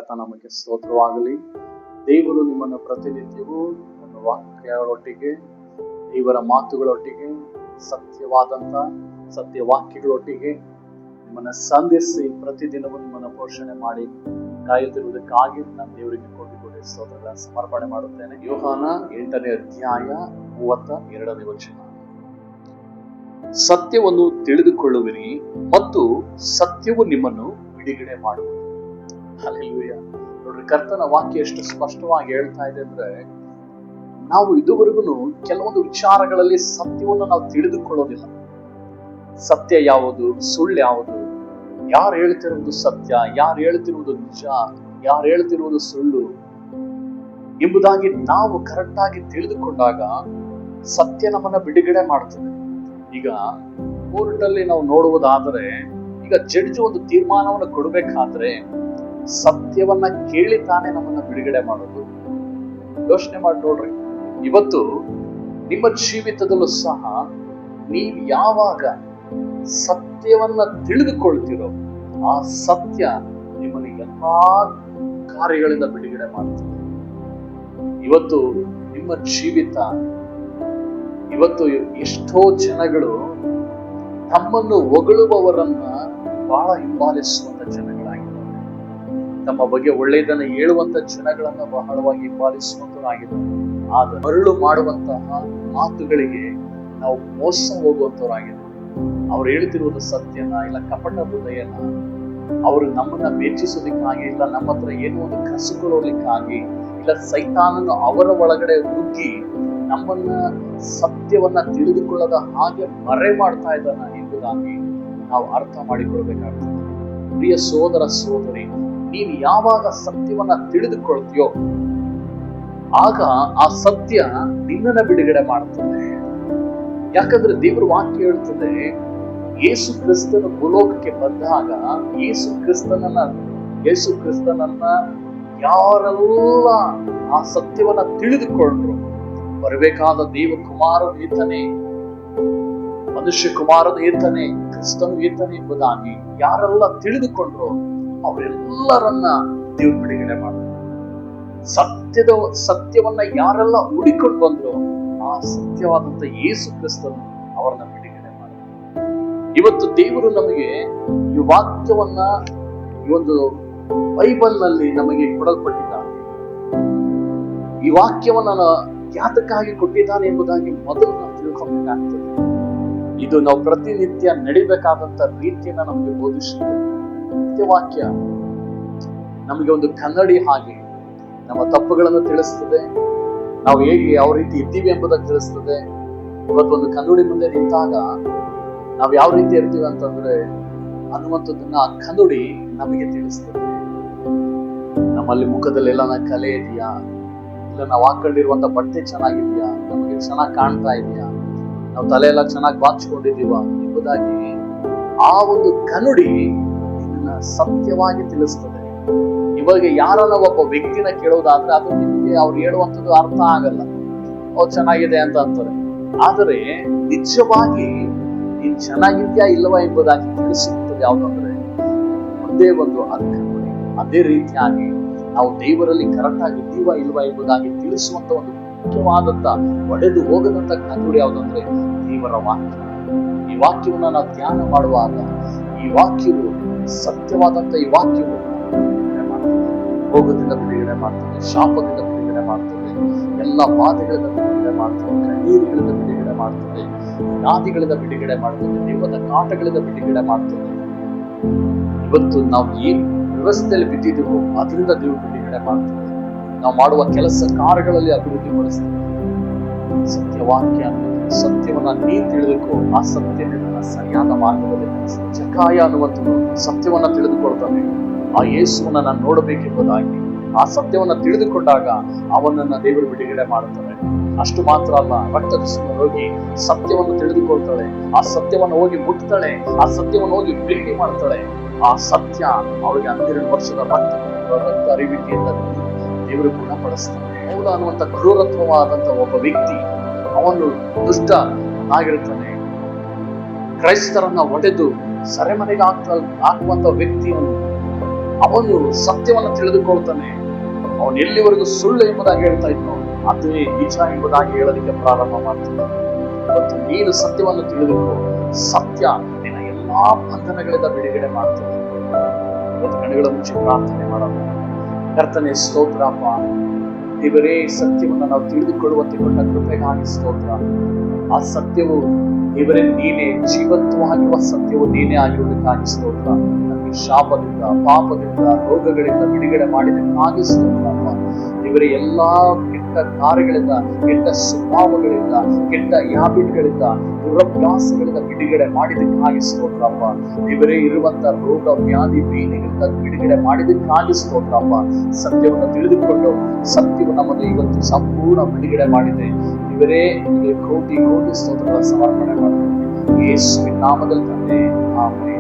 ಕರ್ತನಾಮಕ್ಕೆ ಸ್ತೋತ್ರವಾಗಲಿ. ದೇವರು ನಿಮ್ಮನ್ನು ಪ್ರತಿನಿತ್ಯವೂ ಒಂದು ವಾಕ್ಯಗಳೊಟ್ಟಿಗೆ, ದೇವರ ಮಾತುಗಳೊಟ್ಟಿಗೆ, ಸತ್ಯವಾದಂಥ ಸತ್ಯವಾಕ್ಯಗಳೊಟ್ಟಿಗೆ ನಿಮ್ಮನ್ನು ಸಂಧಿಸಿ ಪ್ರತಿದಿನವೂ ನಿಮ್ಮನ್ನು ಪೋಷಣೆ ಮಾಡಿ ಕಾಯುತ್ತಿರುವುದಕ್ಕಾಗಿ ನಾನು ದೇವರಿಗೆ ಕೋಟಿ ಸ್ತೋತ್ರಗಳ ಸಮರ್ಪಣೆ ಮಾಡುತ್ತೇನೆ. ಯೋಹಾನ 8ನೇ ಅಧ್ಯಾಯ 32ನೇ ವಚನ. ಸತ್ಯವನ್ನು ತಿಳಿದುಕೊಳ್ಳುವಿರಿ ಮತ್ತು ಸತ್ಯವು ನಿಮ್ಮನ್ನು ಬಿಡುಗಡೆ ಮಾಡುವುದು. ಹಲ್ಲೆಲೂಯಾ. ನೋಡ್ರಿ, ಕರ್ತನ ವಾಕ್ಯ ಎಷ್ಟು ಸ್ಪಷ್ಟವಾಗಿ ಹೇಳ್ತಾ ಇದೆ ಅಂದ್ರೆ, ನಾವು ಇದುವರೆಗೂ ಕೆಲವೊಂದು ವಿಚಾರಗಳಲ್ಲಿ ಸತ್ಯವನ್ನು ನಾವು ತಿಳಿದುಕೊಳ್ಳೋದಿಲ್ಲ. ಸತ್ಯ ಯಾವುದು, ಸುಳ್ಳು ಯಾವುದು, ಯಾರು ಹೇಳ್ತಿರುವುದು ಸತ್ಯ, ಯಾರು ಹೇಳ್ತಿರುವುದು ನಿಜ, ಯಾರು ಹೇಳ್ತಿರುವುದು ಸುಳ್ಳು ಎಂಬುದಾಗಿ ನಾವು ಕರೆಕ್ಟ್ ಆಗಿ ತಿಳಿದುಕೊಂಡಾಗ ಸತ್ಯ ನಮ್ಮನ್ನ ಬಿಡುಗಡೆ ಮಾಡ್ತದೆ. ಈಗ ಕೋರ್ಟಲ್ಲಿ ನಾವು ನೋಡುವುದಾದರೆ, ಈಗ ಜಡ್ಜ್ ಒಂದು ತೀರ್ಮಾನವನ್ನು ಕೊಡಬೇಕಾದ್ರೆ ಸತ್ಯವನ್ನ ಕೇಳಿ ತಾನೇ ನಮ್ಮನ್ನ ಬಿಡುಗಡೆ ಮಾಡೋದು. ಯೋಚನೆ ಮಾಡಿ ನೋಡ್ರಿ, ಇವತ್ತು ನಿಮ್ಮ ಜೀವಿತದಲ್ಲೂ ಸಹ ನೀವು ಯಾವಾಗ ಸತ್ಯವನ್ನ ತಿಳಿದುಕೊಳ್ತೀರೋ ಆ ಸತ್ಯ ನಿಮ್ಮನ್ನು ಎಲ್ಲಾ ಕಾರ್ಯಗಳಿಂದ ಬಿಡುಗಡೆ ಮಾಡ್ತದೆ. ಇವತ್ತು ನಿಮ್ಮ ಜೀವಿತ, ಇವತ್ತು ಎಷ್ಟೋ ಜನಗಳು ತಮ್ಮನ್ನು ಹೊಗಳುವವರನ್ನ ಬಹಳ ಹಿಂಬಾಲಿಸುವಂತ ಜನಗಳಾಗಿದ್ದಾರೆ. ತಮ್ಮ ಬಗ್ಗೆ ಒಳ್ಳೆಯದನ್ನ ಹೇಳುವಂತ ಜನಗಳನ್ನ ಬಹಳವಾಗಿ ಹಿಂಬಾಲಿಸುವಂತವರಾಗಿದ್ದಾರೆ. ಆದ್ರೆ ಮರಳು ಮಾಡುವಂತಹ ಮಾತುಗಳಿಗೆ ನಾವು ಮೋಸ ಹೋಗುವಂತವರಾಗಿದ್ದಾರೆ. ಅವ್ರು ಹೇಳ್ತಿರುವುದು ಸತ್ಯನ ಇಲ್ಲ ಕಪಟ ಹೃದಯನ, ಅವರು ನಮ್ಮನ್ನ ಮೆಚ್ಚಿಸೋದಕ್ಕಾಗಿ, ಇಲ್ಲ ನಮ್ಮ ಹತ್ರ ಏನೋ ಒಂದು ಕಸುಕೊಳ್ಳೋದಕ್ಕಾಗಿ, ಇಲ್ಲ ಸೈತಾನನು ಅವರ ಒಳಗಡೆ ನುಗ್ಗಿ ನಮ್ಮನ್ನ ಸತ್ಯವನ್ನ ತಿಳಿದುಕೊಳ್ಳದ ಹಾಗೆ ಮರೆ ಮಾಡ್ತಾ ಇದ್ದಾನ ಎಂಬುದಾಗಿ ನಾವು ಅರ್ಥ ಮಾಡಿಕೊಳ್ಬೇಕಾಗ್ತದೆ. ಪ್ರಿಯ ಸೋದರ ಸೋದರಿ, ನೀನು ಯಾವಾಗ ಸತ್ಯವನ್ನ ತಿಳಿದುಕೊಳ್ತೀಯೋ ಆಗ ಆ ಸತ್ಯ ನಿನ್ನನ್ನ ಬಿಡುಗಡೆ ಮಾಡುತ್ತದೆ. ಯಾಕಂದ್ರೆ ದೇವರ ವಾಕ್ಯ ಹೇಳ್ತದೆ, ಯೇಸು ಕ್ರಿಸ್ತನ ಭೂಲೋಕಕ್ಕೆ ಬಂದಾಗ ಯೇಸು ಕ್ರಿಸ್ತನನ್ನ ಯಾರೆಲ್ಲ ಆ ಸತ್ಯವನ್ನ ತಿಳಿದುಕೊಂಡ್ರು, ಬರಬೇಕಾದ ದೇವಕುಮಾರನು ಈತನೇ, ಮನುಷ್ಯ ಕುಮಾರನು ಈತನೇ, ಕ್ರಿಸ್ತನು ಈತನೇ ಎಂಬುದಾಗಿ ಯಾರೆಲ್ಲ ತಿಳಿದುಕೊಂಡ್ರು ಅವರೆಲ್ಲರನ್ನ ದೇವರು ಬಿಡುಗಡೆ ಮಾಡಿದ್ರು. ಸತ್ಯವನ್ನ ಯಾರೆಲ್ಲ ಹುಡಿಕೊಂಡು ಬಂದ್ರು ಆ ಸತ್ಯವಾದಂತ ಯೇಸು ಕ್ರಿಸ್ತನು ಅವರನ್ನ ಬಿಡುಗಡೆ ಮಾಡಿದ್ರು. ಇವತ್ತು ದೇವರು ನಮಗೆ ಈ ವಾಕ್ಯವನ್ನ ಈ ಒಂದು ಬೈಬಲ್ ನಲ್ಲಿ ನಮಗೆ ಕೊಡಲ್ಪಟ್ಟಿದ್ದಾನೆ. ಈ ವಾಕ್ಯವನ್ನ ಯಾತಕ್ಕಾಗಿ ಕೊಟ್ಟಿದ್ದಾನೆ ಎಂಬುದಾಗಿ ಮೊದಲು ನಾವು ತಿಳ್ಕೊಬೇಕಾಗ್ತದೆ. ಇದು ನಾವು ಪ್ರತಿನಿತ್ಯ ನಡಿಬೇಕಾದಂತ ರೀತಿಯನ್ನ ನಮಗೆ ಬೋಧಿಸುತ್ತದೆ. ವಾಕ್ಯ ನಮಗೆ ಒಂದು ಕನ್ನಡಿ ಹಾಗೆ ನಮ್ಮ ತಪ್ಪುಗಳನ್ನು ತಿಳಿಸ್ತದೆ, ನಾವು ಹೇಗೆ ಯಾವ ರೀತಿ ಇದ್ದೀವಿ ಎಂಬುದನ್ನು ತಿಳಿಸ್ತದೆ. ಇವತ್ತೊಂದು ಕನ್ನಡಿ ಮುಂದೆ ನಿಂತಾಗ ನಾವು ಯಾವ ರೀತಿ ಇರ್ತೀವಿ ಅಂತಂದ್ರೆ ಅನ್ನುವಂಥದ್ದನ್ನ ಆ ಕನ್ನಡಿ ನಮಗೆ ತಿಳಿಸ್ತದೆ. ನಮ್ಮಲ್ಲಿ ಮುಖದಲ್ಲಿ ಎಲ್ಲ ಕಲೆ ಇದೆಯಾ, ಇಲ್ಲ ನಾವು ಹಾಕೊಂಡಿರುವಂತ ಬಟ್ಟೆ ಚೆನ್ನಾಗಿದ್ಯಾ, ನಮಗೆ ಚೆನ್ನಾಗಿ ಕಾಣ್ತಾ ಇದೆಯಾ, ನಾವು ತಲೆ ಎಲ್ಲ ಚೆನ್ನಾಗಿ ಬಾಚಿಕೊಂಡಿದೀವ ಎಂಬುದಾಗಿ ಆ ಒಂದು ಕನ್ನಡಿ ನಿನ್ನ ಸತ್ಯವಾಗಿ ತಿಳಿಸ್ತದೆ. ಇವಾಗ ಯಾರನ್ನ ಒಬ್ಬ ವ್ಯಕ್ತಿನ ಕೇಳೋದಾದ್ರೆ ಅದು ನಿಮಗೆ ಅವ್ರು ಹೇಳುವಂಥದ್ದು ಅರ್ಥ ಆಗಲ್ಲ, ಅವ್ರು ಚೆನ್ನಾಗಿದೆ ಅಂತ ಅಂತಾರೆ. ಆದರೆ ನಿಜವಾಗಿ ನೀನ್ ಚೆನ್ನಾಗಿದ್ಯಾ ಇಲ್ಲವಾ ಎಂಬುದಾಗಿ ತಿಳಿಸುತ್ತದೆ ಯಾವ್ದಂದ್ರೆ ಒಂದೇ ಒಂದು ಅರ್ಥ. ಅದೇ ರೀತಿಯಾಗಿ ನಾವು ದೇವರಲ್ಲಿ ಕರೆಕ್ಟ್ ಆಗಿ ಇದ್ದೀವಾ ಇಲ್ವಾ ಎಂಬುದಾಗಿ ತಿಳಿಸುವಂತ ಒಂದು ಮುಖ್ಯವಾದಂತ ಒಡೆದು ಹೋಗದಂತ ಕನ್ನಡಿ ಯಾವ್ದಂದ್ರೆ ದೇವರ ವಾಕ್ಯ. ಈ ವಾಕ್ಯವನ್ನ ನಾವು ಧ್ಯಾನ ಮಾಡುವಾಗ ಈ ವಾಕ್ಯವು ಸತ್ಯವಾದಂತ ಈ ವಾಕ್ಯವು ಭೋಗದಿಂದ ಬಿಡುಗಡೆ ಮಾಡ್ತದೆ, ಶಾಪದಿಂದ ಬಿಡುಗಡೆ ಮಾಡ್ತದೆ, ಎಲ್ಲ ಬಾಧೆಗಳಿಂದ ಬಿಡುಗಡೆ ಮಾಡ್ತದೆ, ಕಣ್ಣೀರುಗಳಿಂದ ಬಿಡುಗಡೆ ಮಾಡ್ತದೆ, ವ್ಯಾಧಿಗಳಿಂದ ಬಿಡುಗಡೆ ಮಾಡ್ತದೆ, ದೇವದ ಕಾಟಗಳಿಂದ ಬಿಡುಗಡೆ ಮಾಡ್ತದೆ. ಇವತ್ತು ನಾವು ಏನ್ ವ್ಯವಸ್ಥೆಯಲ್ಲಿ ಬಿದ್ದಿದ್ದೀವೋ ಅದರಿಂದ ದೇವರು ಬಿಡುಗಡೆ ಮಾಡ್ತದೆ. ನಾವು ಮಾಡುವ ಕೆಲಸ ಕಾರ್ಯಗಳಲ್ಲಿ ಅಭಿವೃದ್ಧಿ ಪಡಿಸ್ತದೆ. ಸತ್ಯವಾಕ್ಯ ಸತ್ಯವನ್ನ ನೀನ್ ತಿಳಿದುಕೋ, ಆ ಸತ್ಯ ನಿನ್ನ ಸರಿಯಾದ ಮಾರ್ಗದಲ್ಲಿ ನಡೆಸ್ತದೆ. ಜಕಾಯ ಅನ್ನುವಂಥದ್ದು ಸತ್ಯವನ್ನ ತಿಳಿದುಕೊಳ್ತಾನೆ, ಆ ಯೇಸುವನ್ನ ನಾನು ನೋಡಬೇಕೆಂಬುದಾಗಿ. ಆ ಸತ್ಯವನ್ನ ತಿಳಿದುಕೊಂಡಾಗ ಅವನನ್ನ ದೇವರು ಬಿಡುಗಡೆ ಮಾಡುತ್ತಾರೆ. ಅಷ್ಟು ಮಾತ್ರ ಅಲ್ಲ, ರಕ್ತದ ಹೋಗಿ ಸತ್ಯವನ್ನು ತಿಳಿದುಕೊಳ್ತಾಳೆ, ಆ ಸತ್ಯವನ್ನು ಹೋಗಿ ಮುಟ್ತಾಳೆ, ಆ ಸತ್ಯವನ್ನು ಹೋಗಿ ಭೇಟಿ ಮಾಡ್ತಾಳೆ. ಆ ಸತ್ಯ ಅವಳಿಗೆ 12 ವರ್ಷದ ರಕ್ತ ಅರಿವಿಕೆಯಿಂದ ದೇವರು ಗುಣಪಡಿಸ್ತಾನೆ. ಮೌಲ ಅನ್ನುವಂತ ಕ್ರೂರತ್ವವಾದಂತ ಒಬ್ಬ ವ್ಯಕ್ತಿ, ಅವನು ದುಷ್ಟ ಆಗಿರ್ತಾನೆ. ಕ್ರೈಸ್ತರನ್ನ ಒಡೆದು ಸೆರೆಮನೆಗೆ ಹಾಕುವಂತ ವ್ಯಕ್ತಿಯನ್ನು ಅವನು ಸತ್ಯವನ್ನು ತಿಳಿದುಕೊಳ್ತಾನೆ. ಅವನು ಎಲ್ಲಿವರೆಗೂ ಸುಳ್ಳು ಎಂಬುದಾಗಿ ಹೇಳ್ತಾ ಇದ್ನೋ ಅದೇ ನಿಜ ಎಂಬುದಾಗಿ ಹೇಳಲಿಕ್ಕೆ ಪ್ರಾರಂಭ ಮಾಡ್ತಾನೆ. ಇವತ್ತು ನೀನು ಸತ್ಯವನ್ನು ತಿಳಿದುಕೋ, ಸತ್ಯ ನಿನ್ನ ಎಲ್ಲಾ ಬಂಧನಗಳಿಂದ ಬಿಡುಗಡೆ ಮಾಡ್ತದೆ. ಇವತ್ತು ಕಣ್ಣುಗಳ ಮುಚ್ಚಿ ಪ್ರಾರ್ಥನೆ ಮಾಡೋಣ. ಕರ್ತನೆ ಸ್ತೋತ್ರಪ್ಪ, ದೇವರೇ ಸತ್ಯವನ್ನು ನಾವು ತಿಳಿದುಕೊಳ್ಳುವಂತೆ ಕೊಟ್ಟ ಕೃಪೆಗಾಗಿ ಸ್ತೋತ್ರ. ಆ ಸತ್ಯವು ದೇವರೇ ನೀನೇ, ಜೀವಂತವಾಗಿರುವ ಸತ್ಯವು ನೀನೇ ಆಗಿರುವುದಕ್ಕಾಗಿ ಸ್ತೋತ್ರ. ನಮಗೆ ಶಾಪದಿಂದ, ಪಾಪದಿಂದ, ರೋಗಗಳಿಂದ ಬಿಡುಗಡೆ ಮಾಡಿದಕ್ಕಾಗಿ ಸ್ತೋತ್ರಪ್ಪ. ದೇವರೇ ಎಲ್ಲಾ ಕೆಟ್ಟ ಕಾರ್ಯಗಳಿಂದ, ಕೆಟ್ಟ ಸ್ವಭಾವಗಳಿಂದ, ಕೆಟ್ಟ ಹ್ಯಾಬಿಟ್ಗಳಿಂದ, ದುರಭ್ಯಾಸಗಳಿಂದ ಬಿಡುಗಡೆ ಮಾಡಿದಕ್ಕಾಗಿ ಸ್ತೋತ್ರಪ್ಪ. ದೇವರೇ ಇರುವಂತ ರೋಗ ವ್ಯಾಧಿ ಬೇನೆಗಳಿಂದ ಬಿಡುಗಡೆ ಮಾಡಿದಕ್ಕಾಗಿ ಸ್ತೋತ್ರಪ್ಪ. ಸತ್ಯವನ್ನು ತಿಳಿದುಕೊಂಡು ಸತ್ಯವು ನಮ್ಮನ್ನು ಇವತ್ತು ಸಂಪೂರ್ಣ ಬಿಡುಗಡೆ ಮಾಡಿದೆ. ಇವರೇ ನಿಮಗೆ ಕೋಟಿ ಕೋಟಿ ಸ್ತೋತ್ರಗಳ ಸಮರ್ಪಣೆ ಮಾಡುತ್ತೇವೆ ಯೇಸುವಿನ ನಾಮದಲ್ಲಿ ತಂದೆ, ಆಮೆನ್.